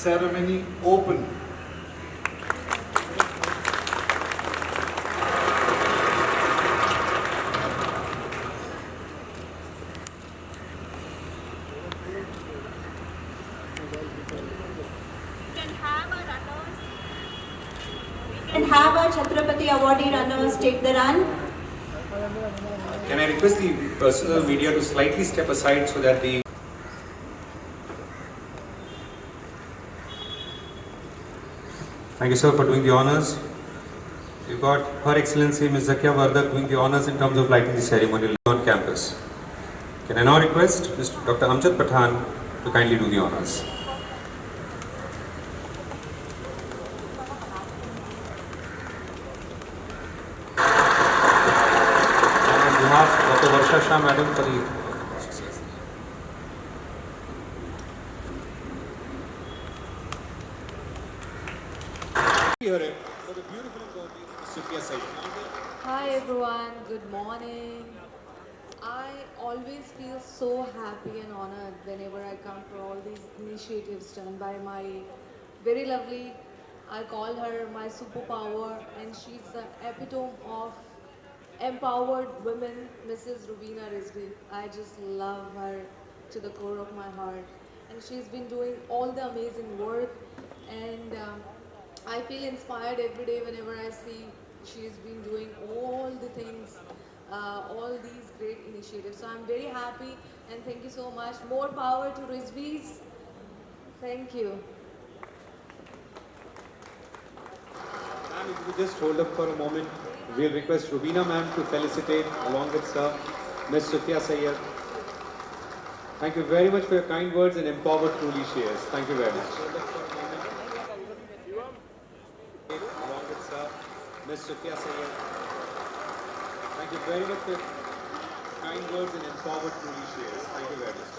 ceremony open. And have our Chhatrapati awardee runners take the run. Can I request the personal media to slightly step aside so that the... Thank you, sir, for doing the honors. We've got Her Excellency Ms. Zakia Vardak doing the honors in terms of lighting the ceremony on campus. Can I now request Mr. Dr. Amjad Pathan to kindly do the honors. On behalf of Dr. Varsha Shah Madam for the... Hi everyone, good morning. I always feel so happy and honored whenever I come for all these initiatives done by my very lovely, I call her my superpower, and she's the epitome of empowered women, Mrs. Rubina Rizvi. I just love her to the core of my heart, and she's been doing all the amazing work, and I feel inspired every day whenever I see she's been doing all the things, all these great initiatives. So I'm very happy, and thank you so much. More power to Rizvi's. Thank you. Ma'am, if you could just hold up for a moment, we'll request Rubina ma'am to felicitate along with sir, Ms. Sufia Sayyed. Thank you very much for your kind words, and empowered truly she is. Thank you very much. Along with sir, Ms. Sufia Sayyed. Thank you very much for your kind words, and empowered truly she is. Thank you very much.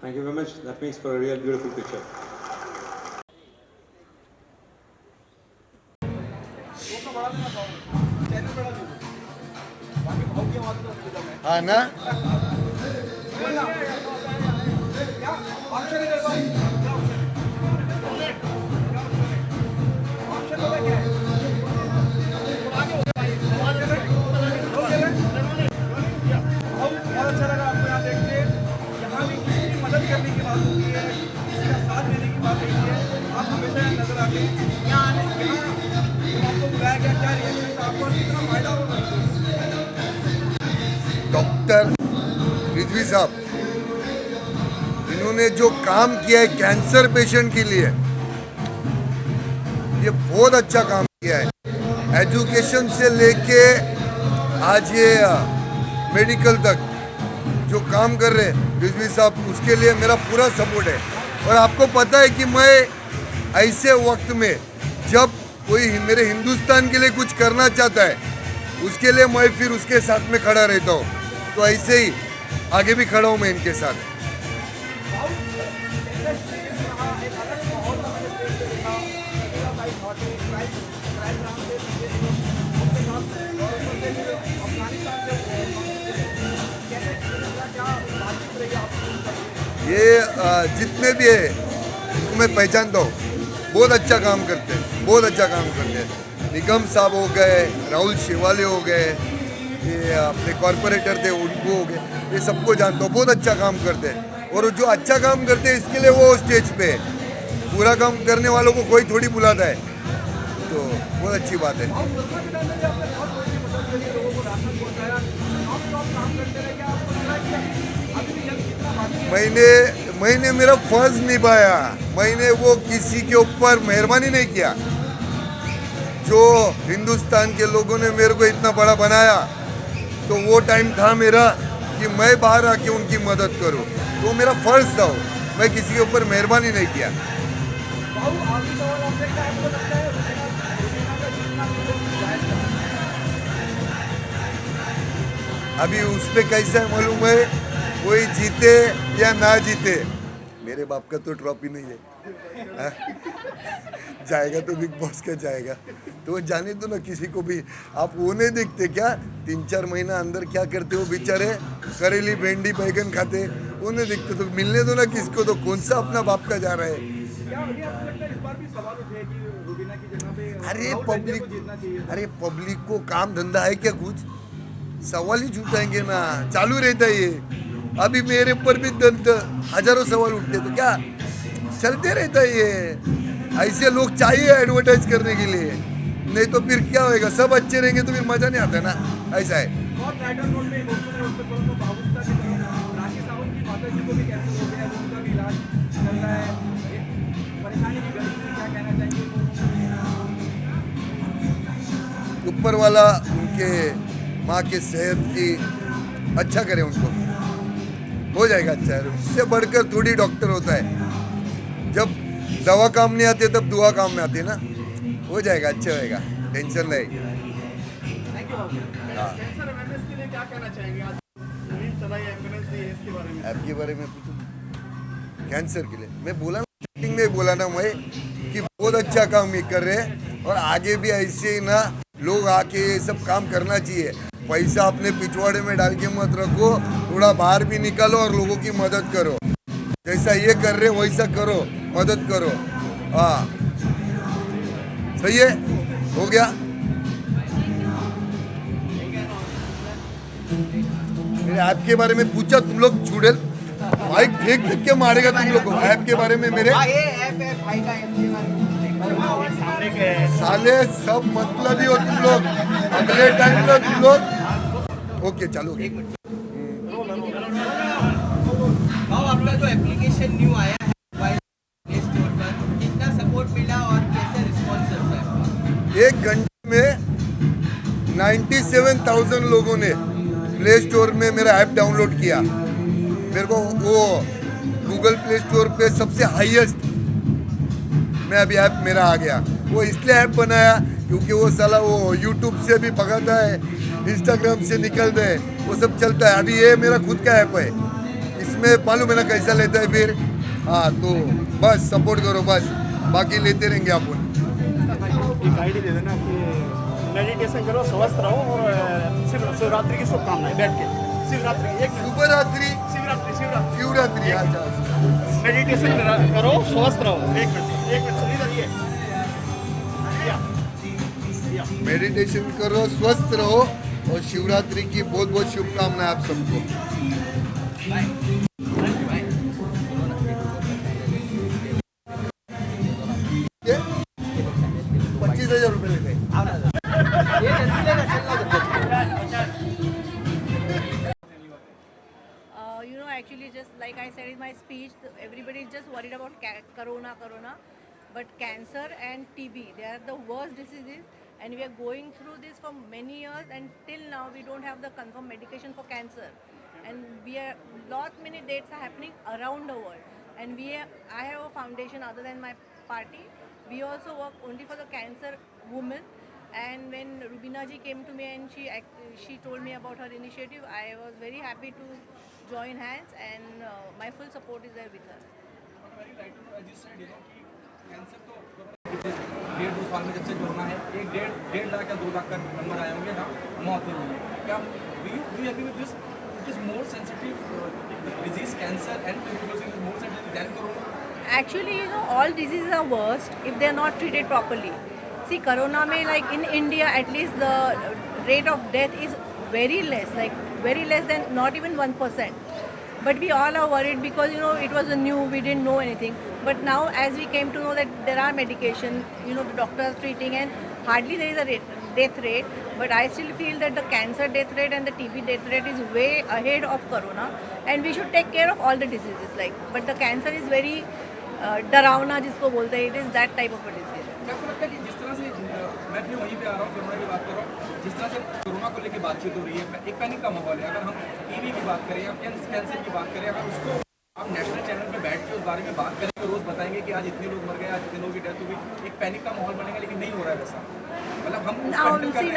Thank you very much. That makes for a real beautiful picture. हाँ ना doctor Rizvi साहब, इन्होंने जो काम किया है cancer patient के लिए, ये बहुत अच्छा काम किया है। एजुकेशन से लेके आज ये मेडिकल तक जो काम कर रहे हैं रिजवी साहब, उसके लिए मेरा पूरा सपोर्ट है। और आपको पता है कि मैं ऐसे वक्त में जब कोई मेरे हिंदुस्तान के लिए कुछ करना चाहता है, उसके लिए मैं फिर उसके साथ में खड़ा रहता हूँ। तो ऐसे ही आगे भी खड़ा हूँ मैं इनके साथ। ये जितने भी है इनको मैं पहचानता हूँ, बहुत अच्छा काम करते हैं, बहुत अच्छा काम करते हैं। निगम साहब हो गए, राहुल शिवाले हो गए, ये अपने कॉरपोरेटर थे उनको हो गए, ये सबको जानता हूँ, बहुत अच्छा काम करते हैं। और जो अच्छा काम करते हैं इसके लिए वो स्टेज पे है, पूरा काम करने वालों को कोई थोड़ी बुलाता है, तो बहुत अच्छी बात है। मैंने मेरा फर्ज निभाया, मैंने वो किसी के ऊपर मेहरबानी नहीं किया। जो हिंदुस्तान के लोगों ने मेरे को इतना बड़ा बनाया, तो वो टाइम था मेरा कि मैं बाहर आके उनकी मदद करूं, तो मेरा फर्ज था। मैं किसी के ऊपर मेहरबानी नहीं किया। अभी उस पे कैसा है मालूम है, कोई जीते या ना जीते, मेरे बाप का तो ट्रॉफी नहीं है, हाँ? जाएगा तो बिग बॉस का जाएगा, तो वो जाने दो ना किसी को भी। आप वो नहीं देखते क्या 3-4 महीना अंदर क्या करते हो बेचारे, करेली भिंडी बैगन खाते, वो नहीं देखते, तो मिलने दो ना किसको, तो कौन सा अपना बाप का जा रहा है। अरे पब्लिक को काम धंधा है क्या कुछ, सवाल ही छूटाएंगे ना, चालू रहता है ये। अभी मेरे ऊपर भी हजारों सवाल उठते, तो क्या चलते रहता है ये। ऐसे लोग चाहिए एडवर्टाइज करने के लिए, नहीं तो फिर क्या होएगा, सब अच्छे रहेंगे तो फिर मजा नहीं आता ना, ऐसा है। ऊपर वाला उनके माँ के सेहत की अच्छा करे, उनको हो जाएगा अच्छा है। उससे बढ़कर थोड़ी डॉक्टर होता है, जब दवा काम नहीं आती तब दुआ काम में आती है ना, हो जाएगा, अच्छा होएगा, टेंशन नहीं। हाँ, आपके बारे में कुछ कैंसर के लिए मैं बोला ना, में बोला ना मैं कि बहुत अच्छा काम ये कर रहे हैं, और आगे भी ऐसे ही ना लोग आके ये सब काम करना चाहिए। पैसा अपने पिछवाड़े में डाल के मत रखो, थोड़ा बाहर भी निकालो और लोगों की मदद करो, जैसा ये कर रहे वैसा करो, मदद करो। हाँ सही है, हो गया। मेरे ऐप के बारे में पूछा तुम लोग, चुड़ैल माइक फेंक फेंक के मारेगा तुम लोग को। ऐप के बारे में मेरे साले सब मतलब ही हो तुम लोग, अगले टाइम में तुम लोग ओके चलो। आपका जो एप्लीकेशन न्यू आया है मोबाइल प्ले स्टोर पर, कितना सपोर्ट मिला और कैसे रिस्पॉन्स है आपका? 1 घंटे में 97,000 लोगों ने प्ले स्टोर में मेरा ऐप डाउनलोड किया। मेरे को वो गूगल प्ले स्टोर पे सबसे हाईएस्ट में अभी ऐप मेरा आ गया। वो इसलिए ऐप बनाया क्योंकि वो साला वो यूट्यूब से भी भगाता है, इंस्टाग्राम से निकलता है, वो सब चलता है। अभी ये मेरा खुद का ऐप है, इसमें मालूम है ना कैसा लेता है फिर। हाँ तो बस सपोर्ट करो, बस बाकी लेते रहेंगे अपन। एक आइडिया दे देना कि मेडिटेशन करो, स्वस्थ रहो, और शिवरात्रि की शुभकामनाएं बैठ के। शिवरात्रि एक शुभरात्रि, शिवरात्रि शिवरात्रि। अच्छा मेडिटेशन करो, स्वस्थ रहो। एक मिनट इधर ये मेडिटेशन करो, स्वस्थ रहो, और शिवरात्रि की बहुत बहुत शुभकामनाएं आप सबको। 25,000 रुपये लेते हैं। Actually, just like I said in my speech, everybody is just worried about corona, but cancer and TB, they are the worst diseases, and we are going through this for many years, and till now we don't have the confirmed medication for cancer, and many dates are happening around the world, and I have a foundation other than my party. We also work only for the cancer women. And when Rubina ji came to me and she told me about her initiative, I was very happy to join hands, and my full support is there with her. डेढ़ 2 साल में जब से corona है, 1.5 लाख या 2 लाख का number आए होंगे ना, मौत हुई है। क्या do you agree with this? It is more sensitive disease, cancer and tuberculosis is more sensitive than corona. Actually, all diseases are worst if they are not treated properly. See, corona mein, like in India, at least the rate of death is very less, like very less than not even 1%. But we all are worried because it was new, we didn't know anything. But now, as we came to know that there are medication, the doctors are treating, and hardly there is a death rate. But I still feel that the cancer death rate and the TB death rate is way ahead of corona, and we should take care of all the diseases. But the cancer is very डरावना जिसको बोलते हैं, it is that type of a disease. आपको लगता है कि जिस तरह से मैं भी वहीं पे आ रहा हूँ, कोरोना की बात कर रहा हूँ, जिस तरह से कोरोना को लेकर बातचीत हो रही है, एक पैनिक का माहौल है। अगर हम टीबी की बात करें या कैंसर की बात करें, अगर उसको आप नेशनल चैनल पे बैठ के उस बारे में बात करेंगे, रोज बताएंगे कि आज इतने लोग मर गए, आज इतने लोगों की डेथ हुई, एक पैनिक का माहौल बनेगा, लेकिन नहीं हो रहा है वैसा। मतलब हम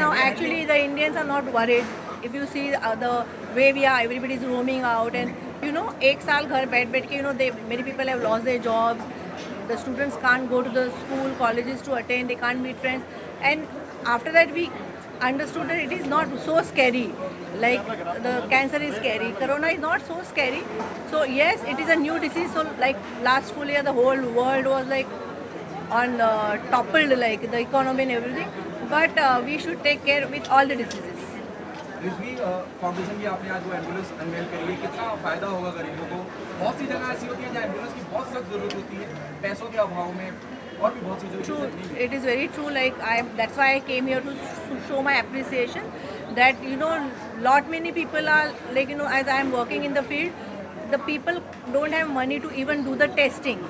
now actually the Indians are not worried if you see the way we are, everybody is roaming out, and you know, एक साल घर बैठ के, you know, many people have lost their jobs. The students can't go to the school, colleges to attend. They can't meet friends, and after that we understood that it is not so scary. Like the cancer is scary, corona is not so scary. So yes, it is a new disease. So like last full year, the whole world was like on toppled, like the economy and everything. But we should take care with all the diseases. Rizvi foundation की आपने आज वो ambulance unwell करी है, कितना फ़ायदा होगा गरीबों को? बहुत सी जगह ऐसी होती है जहाँ एम्बुलेंस की बहुत सख्त ज़रूरत होती है, पैसों के अभाव में, और भी बहुत चीज़ों की True, ज़रूरत नहीं है। it is very true. Like that's why I came here to show my appreciation. That you know, lot many people are like, you know, as I am working in the field, the people don't have money to even do the testing.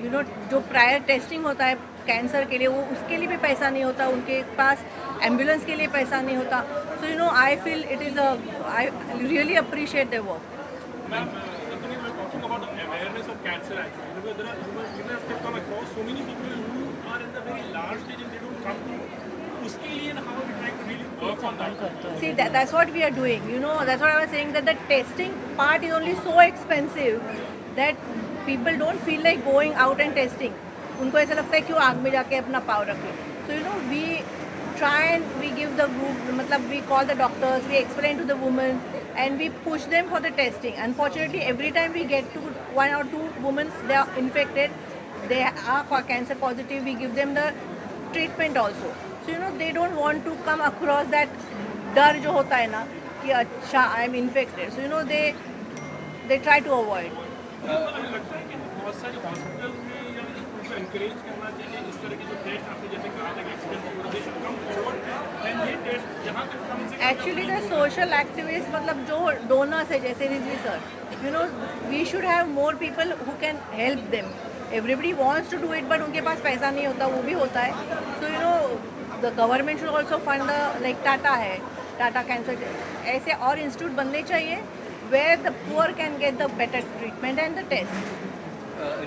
You know, जो prior testing होता है cancer के लिए, वो उसके लिए भी पैसा नहीं होता, उनके पास एम्बुलेंस के लिए पैसा नहीं होता. So you know, I feel it is I really appreciate their work. Ma'am, Anthony, we're talking about the awareness of cancer actually. Because there are, you must have come across so many people who are in the very large stage and they don't come to. Uske liye na, how are we trying to really work on that? See, that's what we are doing. You know, that's what I was saying, that the testing part is only so expensive that people don't feel like going out and testing. उनको ऐसा लगता है क्यों आग में जाके अपना पाव रखें. So you know, we try and we give the group, मतलब we call the doctors, we explain to the women, and we push them for the testing. Unfortunately, every time we get to 1 or 2 women, they are infected, they are cancer positive, we give them the treatment also. So you know, they don't want to come across that डर जो होता है ना कि अच्छा I am infected. So you know, they try to avoid. मुझे लगता है कि बहुत सारे हॉस्पिटल में या उनको encourage करना चाहिए इस तरह के जो टेस्ट आपने जैसे कहा था कि expensive they should come forward and ये टेस्ट जहाँ तक कम से Actually, the social activists, मतलब जो donors है जैसे Rizvi sir, you know, we should have more people who can help them. Everybody wants to do it, but उनके पास पैसा नहीं होता, वो भी होता है. So you know, the government should also fund the, like Tata है, टाटा कैंसर, ऐसे और इंस्टीट्यूट बनने चाहिए where the poor can get the better treatment and the test.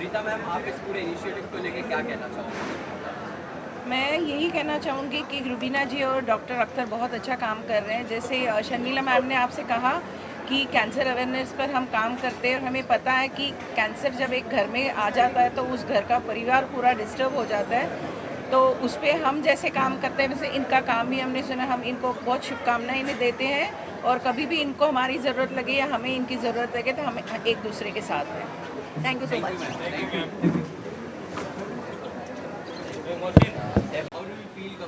Rita ma'am, आप इस पूरे इनिशिएटिव को लेकर क्या कहना चाहोगे? मैं यही कहना चाहूँगी कि रुबीना जी और डॉक्टर अख्तर बहुत अच्छा काम कर रहे हैं. जैसे शर्मिला मैम ने आपसे कहा कि कैंसर अवेयरनेस पर हम काम करते हैं और हमें पता है कि कैंसर जब एक घर में आ जाता है तो उस घर का परिवार पूरा डिस्टर्ब हो जाता है. तो उस पर हम जैसे काम करते हैं वैसे इनका काम भी हमने सुना. हम इनको बहुत शुभकामनाएं इन्हें देते हैं और कभी भी इनको हमारी ज़रूरत लगे या हमें इनकी ज़रूरत लगे तो हम एक दूसरे के साथ हैं. Thank you so much.